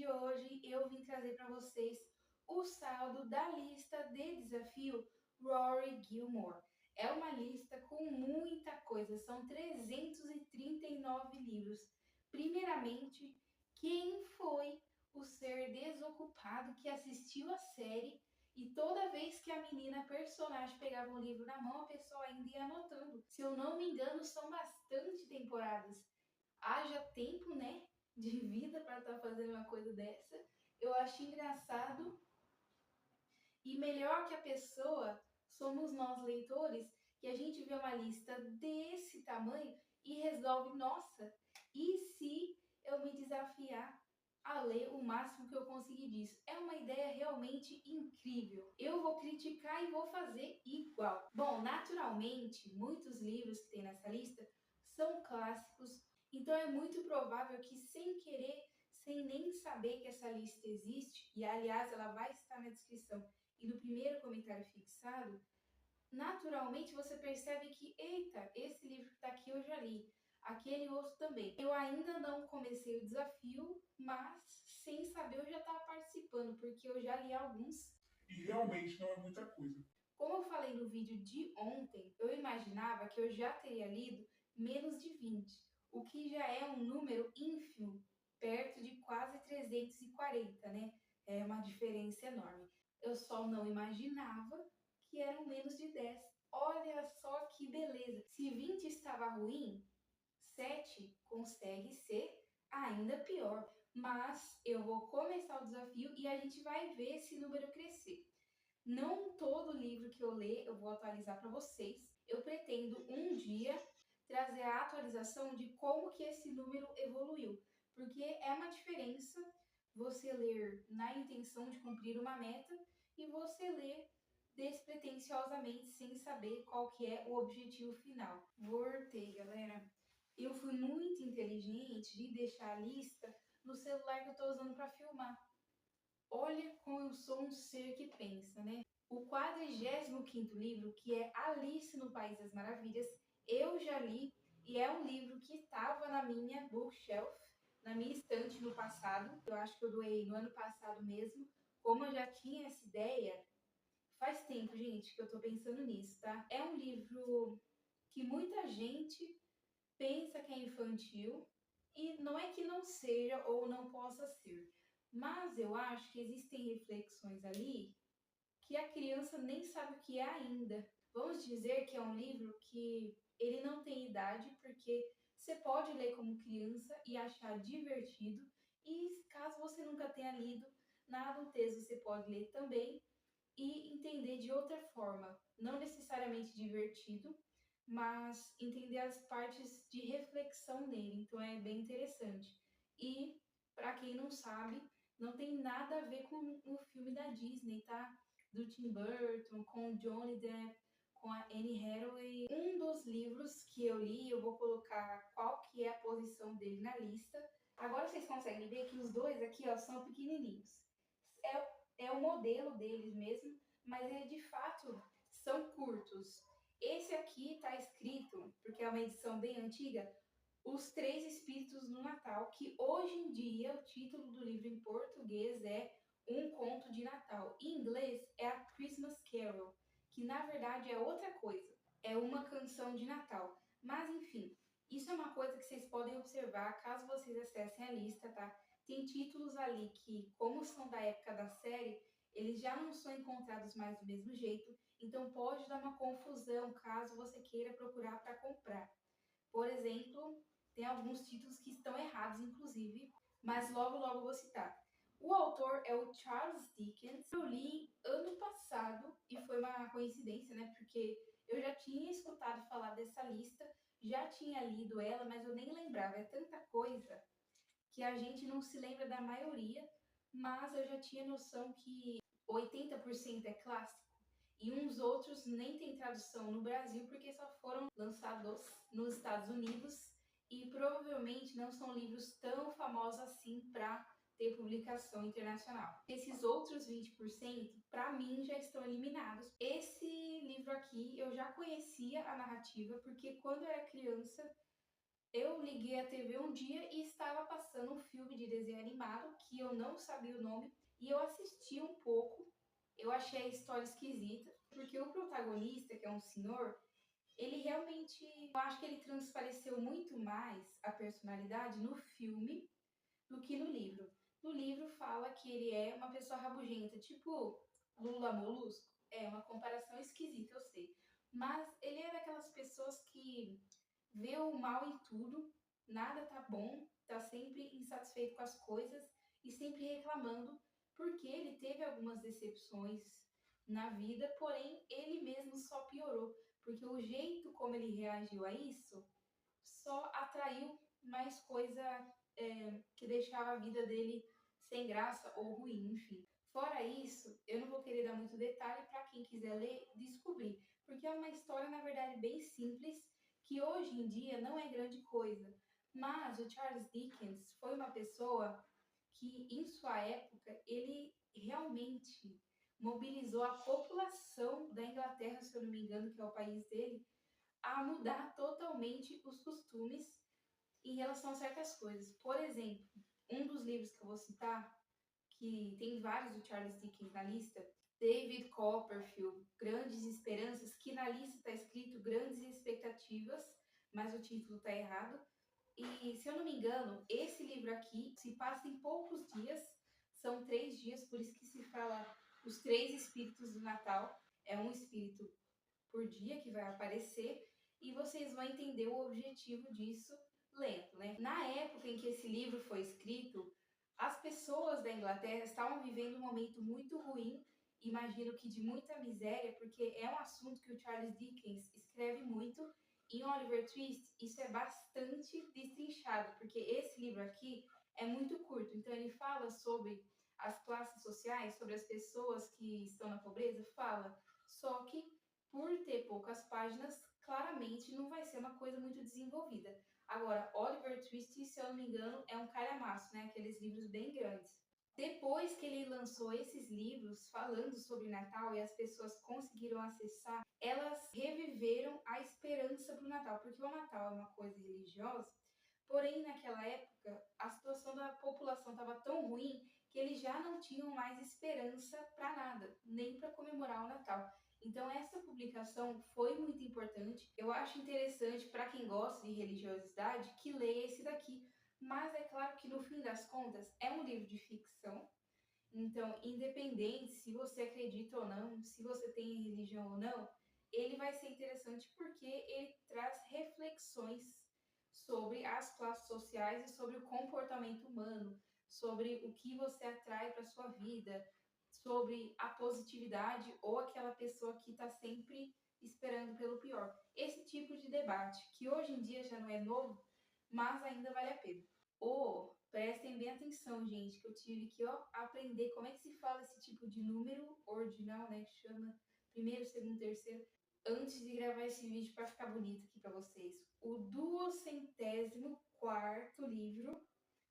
de hoje eu vim trazer para vocês o saldo da lista de desafio Rory Gilmore. É uma lista com muita coisa, são 339 livros. Primeiramente, quem foi o ser desocupado que assistiu a série e toda vez que a menina personagem pegava um livro na mão, a pessoa ainda ia anotando? Se eu não me engano, são bastante temporadas. Haja tempo, né, de vida para estar fazendo uma coisa dessa. Eu acho engraçado e melhor que a pessoa somos nós leitores, que a gente vê uma lista desse tamanho e resolve, nossa, e se eu me desafiar a ler o máximo que eu conseguir disso? É uma ideia realmente incrível. Eu vou criticar e vou fazer igual. Bom, naturalmente, muitos livros que tem nessa lista são clássicos, então é muito provável que sem querer, sem nem saber que essa lista existe, e aliás ela vai estar na descrição e no primeiro comentário fixado, naturalmente você percebe que, eita, esse livro que está aqui eu já li, aquele outro também. Eu ainda não comecei o desafio, mas sem saber eu já estava participando, porque eu já li alguns. E realmente não é muita coisa. Como eu falei no vídeo de ontem, eu imaginava que eu já teria lido menos de 20, o que já é um número ínfimo, perto de quase 340, né? É uma diferença enorme. Eu só não imaginava que eram menos de 10. Olha só que beleza! Se 20 estava ruim, 7 consegue ser ainda pior. Mas eu vou começar o desafio e a gente vai ver esse número crescer. Não todo livro que eu ler eu vou atualizar para vocês. Eu pretendo um dia trazer a atualização de como que esse número evoluiu. Porque é uma diferença você ler na intenção de cumprir uma meta e você ler despretensiosamente sem saber qual que é o objetivo final. Voltei, galera. Eu fui muito inteligente de deixar a lista no celular que eu estou usando para filmar. Olha como eu sou um ser que pensa, né? O 45º livro, que é Alice no País das Maravilhas, eu já li e é um livro que estava na minha bookshelf, na minha estante no passado. Eu acho que eu doei no ano passado mesmo. Como eu já tinha essa ideia, faz tempo, gente, que eu tô pensando nisso, tá? É um livro que muita gente pensa que é infantil e não é que não seja ou não possa ser, mas eu acho que existem reflexões ali que a criança nem sabe o que é ainda. Vamos dizer que é um livro que ele não tem idade, porque você pode ler como criança e achar divertido, e caso você nunca tenha lido, na adultez você pode ler também e entender de outra forma, não necessariamente divertido, mas entender as partes de reflexão nele. Então é bem interessante. E, para quem não sabe, não tem nada a ver com o filme da Disney, tá? Do Tim Burton, com o Johnny Depp, com a Anne Hathaway. Um dos livros que eu li, eu vou colocar qual que é a posição dele na lista. Agora vocês conseguem ver que os dois aqui, ó, são pequenininhos. É o modelo deles mesmo, mas ele de fato são curtos. Esse aqui está escrito, porque é uma edição bem antiga, Os Três Espíritos no Natal, que hoje em dia o título do livro em português é Um Conto de Natal. Em inglês é a Christmas Carol, que na verdade é outra coisa, é uma canção de Natal. Mas enfim, isso é uma coisa que vocês podem observar caso vocês acessem a lista, tá? Tem títulos ali que, como são da época da série, eles já não são encontrados mais do mesmo jeito, então pode dar uma confusão caso você queira procurar para comprar. Por exemplo, tem alguns títulos que estão errados, inclusive, mas logo logo vou citar. O autor é o Charles Dickens. Eu li ano passado e foi uma coincidência, né? Porque eu já tinha escutado falar dessa lista, já tinha lido ela, mas eu nem lembrava. É tanta coisa que a gente não se lembra da maioria, mas eu já tinha noção que 80% é clássico e uns outros nem tem tradução no Brasil porque só foram lançados nos Estados Unidos e provavelmente não são livros tão famosos assim para ter publicação internacional. Esses outros 20%, para mim, já estão eliminados. Esse livro aqui eu já conhecia a narrativa porque quando eu era criança eu liguei a TV um dia e estava estava passando um filme de desenho animado que eu não sabia o nome e eu assisti um pouco. Eu achei a história esquisita, porque o protagonista, que é um senhor, ele realmente, eu acho que ele transpareceu muito mais a personalidade no filme do que no livro. No livro fala que ele é uma pessoa rabugenta, tipo Lula Molusco. É uma comparação esquisita, eu sei. Mas ele é daquelas pessoas que vê o mal em tudo, nada tá bom, tá sempre insatisfeito com as coisas e sempre reclamando, porque ele teve algumas decepções na vida, porém ele mesmo só piorou, porque o jeito como ele reagiu a isso só atraiu mais coisa que deixava a vida dele sem graça ou ruim, enfim. Fora isso, eu não vou querer dar muito detalhe para quem quiser ler descobrir, porque é uma história, na verdade, bem simples, que hoje em dia não é grande coisa. Mas o Charles Dickens foi uma pessoa que, em sua época, ele realmente mobilizou a população da Inglaterra, se eu não me engano, que é o país dele, a mudar totalmente os costumes em relação a certas coisas. Por exemplo, um dos livros que eu vou citar, que tem vários do Charles Dickens na lista, David Copperfield, Grandes Esperanças, que na lista está escrito Grandes Expectativas, mas o título está errado. E, se eu não me engano, esse livro aqui se passa em poucos dias, são 3 dias, por isso que se fala os 3 espíritos do Natal. É um espírito por dia que vai aparecer e vocês vão entender o objetivo disso lendo, né? Na época em que esse livro foi escrito, as pessoas da Inglaterra estavam vivendo um momento muito ruim, imagino que de muita miséria, porque é um assunto que o Charles Dickens escreve muito. Em Oliver Twist, isso é bastante destrinchado, porque esse livro aqui é muito curto, então ele fala sobre as classes sociais, sobre as pessoas que estão na pobreza, fala, só que por ter poucas páginas, claramente não vai ser uma coisa muito desenvolvida. Agora, Oliver Twist, se eu não me engano, é um calhamaço, né? Aqueles livros bem grandes. Depois que ele lançou esses livros falando sobre Natal e as pessoas conseguiram acessar, elas reviveram a esperança para o Natal, porque o Natal é uma coisa religiosa, porém naquela época a situação da população estava tão ruim que eles já não tinham mais esperança para nada, nem para comemorar o Natal. Então essa publicação foi muito importante. Eu acho interessante para quem gosta de religiosidade que leia esse daqui. Mas é claro que no fim das contas é um livro de ficção. Então, independente se você acredita ou não, se você tem religião ou não, ele vai ser interessante porque ele traz reflexões sobre as classes sociais e sobre o comportamento humano, sobre o que você atrai para sua vida, sobre a positividade ou aquela pessoa que está sempre esperando pelo pior. Esse tipo de debate, que hoje em dia já não é novo, mas ainda vale a pena. Ou, prestem bem atenção, gente, que eu tive que aprender como é que se fala esse tipo de número ordinal, né, que chama primeiro, segundo, terceiro, antes de gravar esse vídeo para ficar bonito aqui para vocês. O 204º livro.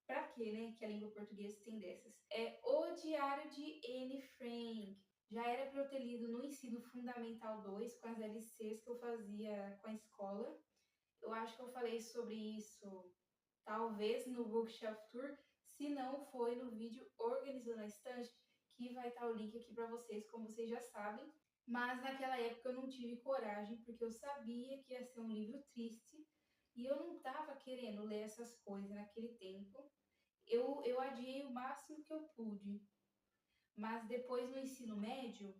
Pra quê, né? Que a língua portuguesa tem dessas. É O Diário de Anne Frank. Já era para eu ter lido no ensino fundamental 2, com as LCs que eu fazia com a escola. Eu acho que eu falei sobre isso, talvez no Bookshelf Tour, se não foi no vídeo Organizando a Estante, que vai estar o link aqui para vocês, como vocês já sabem. Mas naquela época eu não tive coragem, porque eu sabia que ia ser um livro triste e eu não estava querendo ler essas coisas naquele tempo. Eu adiei o máximo que eu pude. Mas depois, no ensino médio,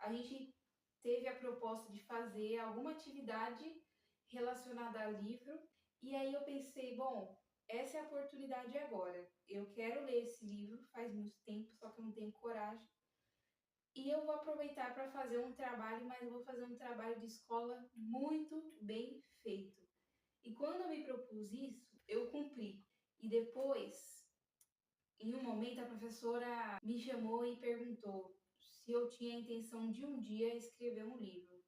a gente teve a proposta de fazer alguma atividade relacionada a livro. E aí eu pensei, bom, essa é a oportunidade agora. Eu quero ler esse livro, faz muito tempo, só que eu não tenho coragem. E eu vou aproveitar para fazer um trabalho, mas eu vou fazer um trabalho de escola muito bem feito. E quando eu me propus isso, eu cumpri. E depois, em um momento, a professora me chamou e perguntou se eu tinha a intenção de um dia escrever um livro.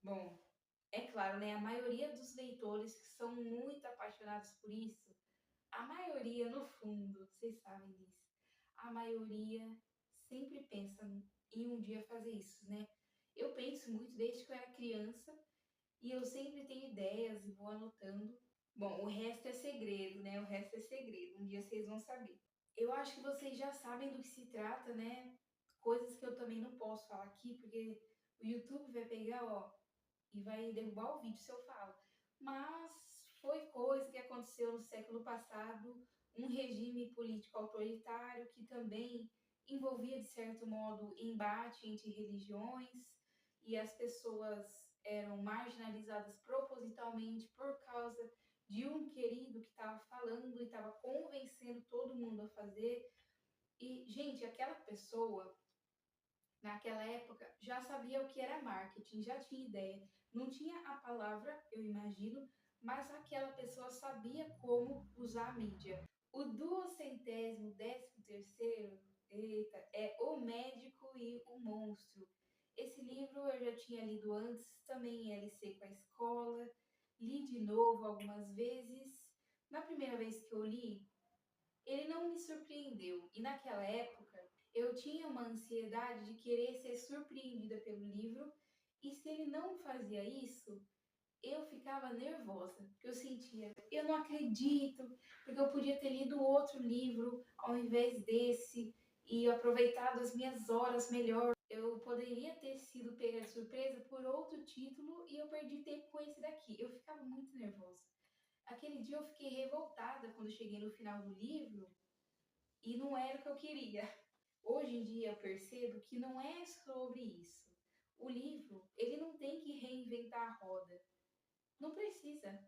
Bom, é claro, né? A maioria dos leitores que são muito apaixonados por isso, a maioria, no fundo, vocês sabem disso, a maioria sempre pensa em um dia fazer isso, né? Eu penso muito desde que eu era criança e eu sempre tenho ideias e vou anotando. Bom, o resto é segredo, né? O resto é segredo. Um dia vocês vão saber. Eu acho que vocês já sabem do que se trata, né? Coisas que eu também não posso falar aqui, porque o YouTube vai pegar, ó, e vai derrubar o vídeo se eu falo. Mas foi coisa que aconteceu no século passado, um regime político autoritário que também envolvia, de certo modo, embate entre religiões e as pessoas eram marginalizadas propositalmente por causa de um querido que estava falando e estava convencendo todo mundo a fazer. E, gente, aquela pessoa naquela época já sabia o que era marketing, já tinha ideia. Não tinha a palavra, eu imagino, mas aquela pessoa sabia como usar a mídia. O 213º, eita, é O Médico e o Monstro. Esse livro eu já tinha lido antes, também em LC com a escola, li de novo algumas vezes. Na primeira vez que eu li, ele não me surpreendeu. E naquela época, eu tinha uma ansiedade de querer ser surpreendida pelo livro, e se ele não fazia isso, eu ficava nervosa, porque eu sentia, eu não acredito, porque eu podia ter lido outro livro ao invés desse e aproveitado as minhas horas melhor. Eu poderia ter sido pega de surpresa por outro título e eu perdi tempo com esse daqui. Eu ficava muito nervosa. Aquele dia eu fiquei revoltada quando cheguei no final do livro e não era o que eu queria. Hoje em dia eu percebo que não é sobre isso. O livro, ele não tem que reinventar a roda. Não precisa.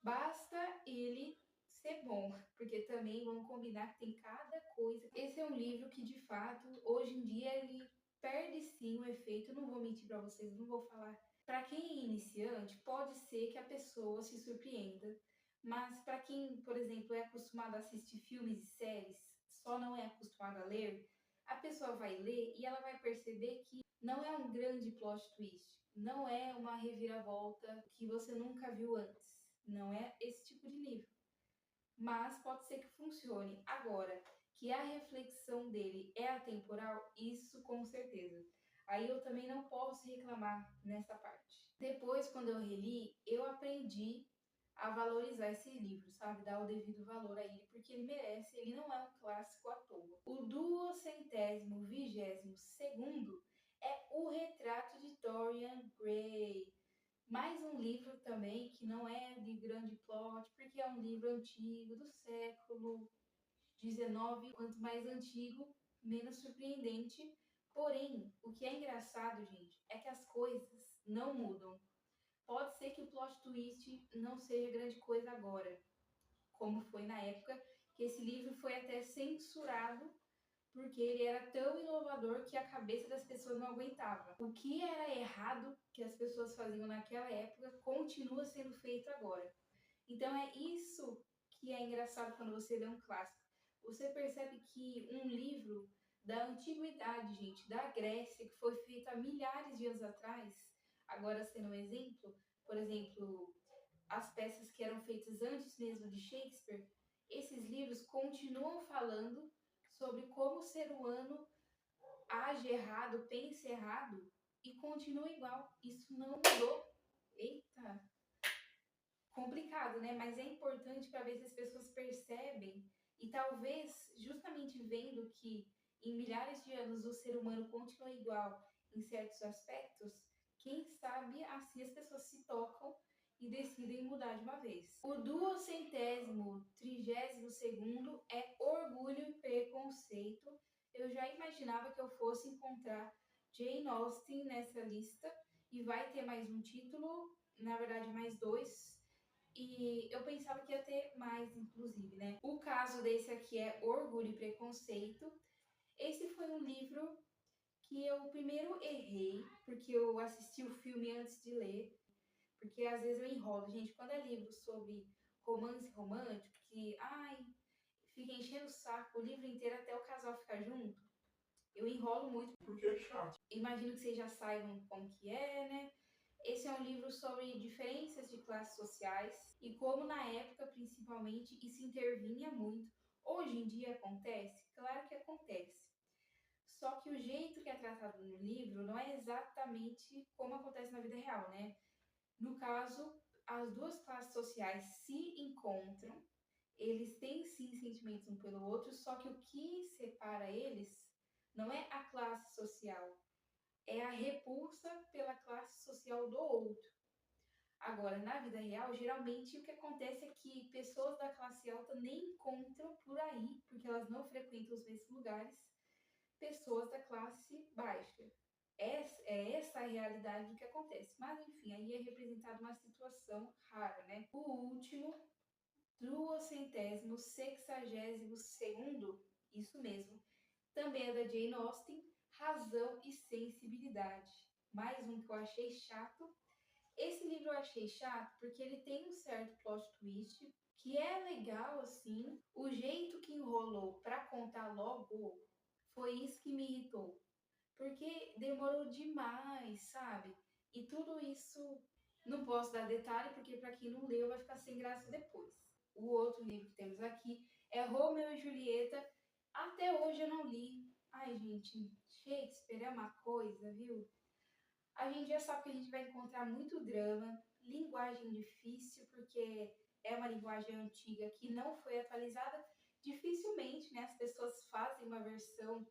Basta ele ser bom, porque também vamos combinar que tem cada coisa. Esse é um livro que, de fato, hoje em dia ele perde sim o efeito. Eu não vou mentir para vocês, não vou falar. Para quem é iniciante, pode ser que a pessoa se surpreenda, mas para quem, por exemplo, é acostumado a assistir filmes e séries, só não é acostumado a ler, a pessoa vai ler e ela vai perceber que não é um grande plot twist, não é uma reviravolta que você nunca viu antes. Não é esse tipo de livro. Mas pode ser que funcione. Agora, que a reflexão dele é atemporal, isso com certeza. Aí eu também não posso reclamar nessa parte. Depois, quando eu reli, eu aprendi a valorizar esse livro, sabe? Dar o devido valor a ele, porque ele merece, ele não é um clássico à toa. O 222º é O Retrato de Dorian Gray. Mais um livro também que não é de grande plot, porque é um livro antigo, do século XIX. Quanto mais antigo, menos surpreendente. Porém, o que é engraçado, gente, é que as coisas não mudam. Pode ser que o plot twist não seja grande coisa agora, como foi na época que esse livro foi até censurado porque ele era tão inovador que a cabeça das pessoas não aguentava. O que era errado que as pessoas faziam naquela época continua sendo feito agora. Então é isso que é engraçado quando você lê um clássico. Você percebe que um livro da antiguidade, gente, da Grécia, que foi feito há milhares de anos atrás, agora sendo um exemplo, por exemplo, as peças que eram feitas antes mesmo de Shakespeare, esses livros continuam falando sobre como o ser humano age errado, pense errado e continua igual. Isso não mudou. Eita, complicado, né? Mas é importante para ver se as pessoas percebem e talvez justamente vendo que em milhares de anos o ser humano continua igual em certos aspectos, quem sabe assim as pessoas se tocam e decidem mudar de uma vez. O 232º é Orgulho e Preconceito. Eu já imaginava que eu fosse encontrar Jane Austen nessa lista e vai ter mais um título, na verdade mais dois, e eu pensava que ia ter mais, inclusive, né? O caso desse aqui é Orgulho e Preconceito. Esse foi um livro que eu primeiro errei, porque eu assisti o filme antes de ler, porque às vezes eu enrolo. Gente, quando é livro sobre romance romântico, que, ai, fica enchendo o saco o livro inteiro até o casal ficar junto, eu enrolo muito. Porque é chato. Imagino que vocês já saibam como que é, né? Esse é um livro sobre diferenças de classes sociais e como na época, principalmente, isso intervinha muito. Hoje em dia acontece? Claro que acontece. Só que o jeito que é tratado no livro não é exatamente como acontece na vida real, né? No caso, as duas classes sociais se encontram, eles têm sim sentimentos um pelo outro, só que o que separa eles não é a classe social, é a repulsa pela classe social do outro. Agora, na vida real, geralmente o que acontece é que pessoas da classe alta nem encontram por aí, porque elas não frequentam os mesmos lugares, pessoas da classe baixa. Essa a realidade do que acontece. Mas, enfim, aí é representada uma situação rara, né? O último, 262º, isso mesmo, também é da Jane Austen, Razão e Sensibilidade. Mais um que eu achei chato. Esse livro eu achei chato porque ele tem um certo plot twist, que é legal, assim. O jeito que enrolou para contar logo foi isso que me irritou. Porque demorou demais, sabe? E tudo isso não posso dar detalhe, porque para quem não leu vai ficar sem graça depois. O outro livro que temos aqui é Romeu e Julieta. Até hoje eu não li. Ai, gente, Shakespeare é uma coisa, viu? A gente já sabe que a gente vai encontrar muito drama, linguagem difícil, porque é uma linguagem antiga que não foi atualizada. Dificilmente, né, as pessoas fazem uma versão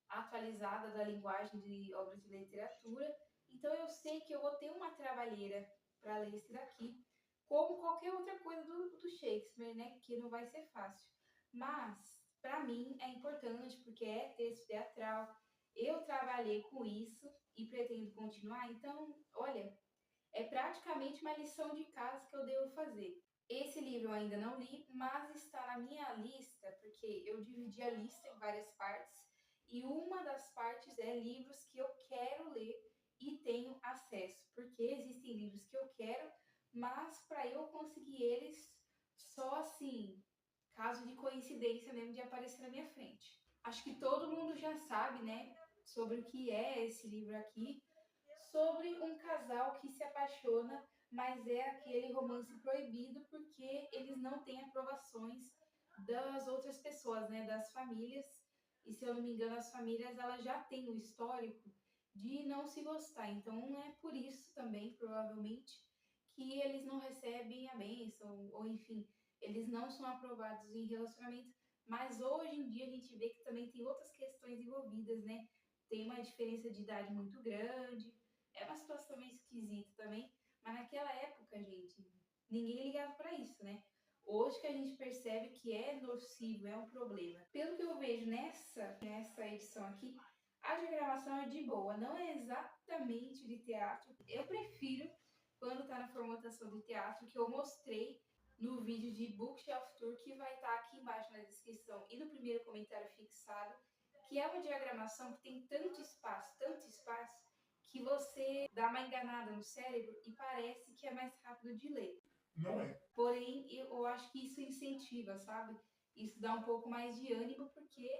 atualizada da linguagem de obras de literatura. Então eu sei que eu vou ter uma trabalheira para ler esse daqui, como qualquer outra coisa do Shakespeare, né, que não vai ser fácil. Mas, para mim, é importante porque é texto teatral. Eu trabalhei com isso e pretendo continuar, então, olha, é praticamente uma lição de casa que eu devo fazer. Esse livro eu ainda não li, mas está na minha lista, porque eu dividi a lista em várias partes, e uma das partes é livros que eu quero ler e tenho acesso, porque existem livros que eu quero, mas para eu conseguir eles, só assim, caso de coincidência mesmo de aparecer na minha frente. Acho que todo mundo já sabe, né, sobre o que é esse livro aqui, sobre um casal que se apaixona, mas é aquele romance proibido porque eles não têm aprovações das outras pessoas, né, das famílias. E se eu não me engano, as famílias elas já têm o histórico de não se gostar. Então é por isso também, provavelmente, que eles não recebem a bênção, ou enfim, eles não são aprovados em relacionamento. Mas hoje em dia a gente vê que também tem outras questões envolvidas, né? Tem uma diferença de idade muito grande, é uma situação meio esquisita também, mas naquela época, gente, ninguém ligava para isso, né? Hoje que a gente percebe que é nocivo, é um problema. Pelo que eu vejo nessa edição aqui, a diagramação é de boa, não é exatamente de teatro. Eu prefiro quando está na formatação de teatro, que eu mostrei no vídeo de Bookshelf Tour, que vai estar aqui embaixo na descrição e no primeiro comentário fixado, que é uma diagramação que tem tanto espaço, que você dá uma enganada no cérebro e parece que é mais rápido de ler. Não é. Porém, eu acho que isso incentiva, sabe? Isso dá um pouco mais de ânimo, porque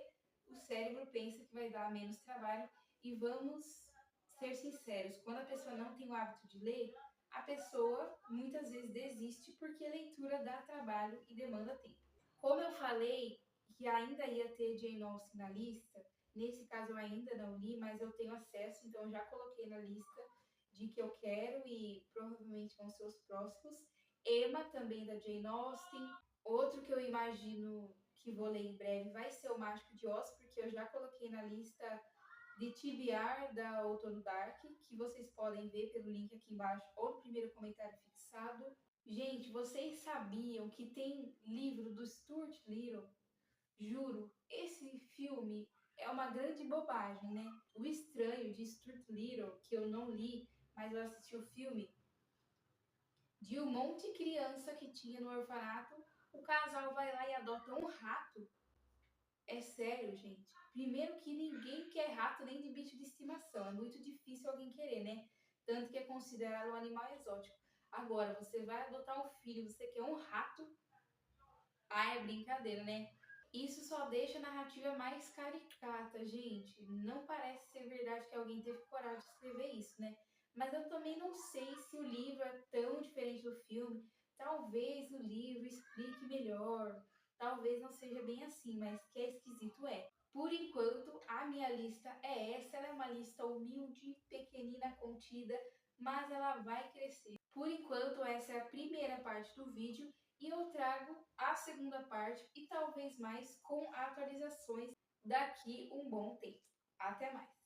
o cérebro pensa que vai dar menos trabalho. E vamos ser sinceros, quando a pessoa não tem o hábito de ler, a pessoa muitas vezes desiste porque a leitura dá trabalho e demanda tempo. Como eu falei que ainda ia ter Jane Austen na lista, nesse caso eu ainda não li, mas eu tenho acesso, então eu já coloquei na lista de que eu quero e provavelmente vão ser os próximos. Emma, também da Jane Austen. Outro que eu imagino que vou ler em breve vai ser o Mágico de Oz, porque eu já coloquei na lista de TBR da Outono Dark, que vocês podem ver pelo link aqui embaixo ou no primeiro comentário fixado. Gente, vocês sabiam que tem livro do Stuart Little? Juro, esse filme é uma grande bobagem, né? O Estranho, de Stuart Little, que eu não li, mas eu assisti o filme, de um monte de criança que tinha no orfanato, o casal vai lá e adota um rato. É sério, gente. Primeiro que ninguém quer rato nem de bicho de estimação. É muito difícil alguém querer, né? Tanto que é considerado um animal exótico. Agora, você vai adotar um filho, você quer um rato? Ah, é brincadeira, né? Isso só deixa a narrativa mais caricata, gente. Não parece ser verdade que alguém teve coragem de escrever isso, né? Mas eu também não sei se o livro é tão diferente do filme. Talvez o livro explique melhor. Talvez não seja bem assim, mas que é esquisito é. Por enquanto, a minha lista é essa. Ela é uma lista humilde, pequenina, contida, mas ela vai crescer. Por enquanto, essa é a primeira parte do vídeo e eu trago a segunda parte e talvez mais com atualizações daqui um bom tempo. Até mais!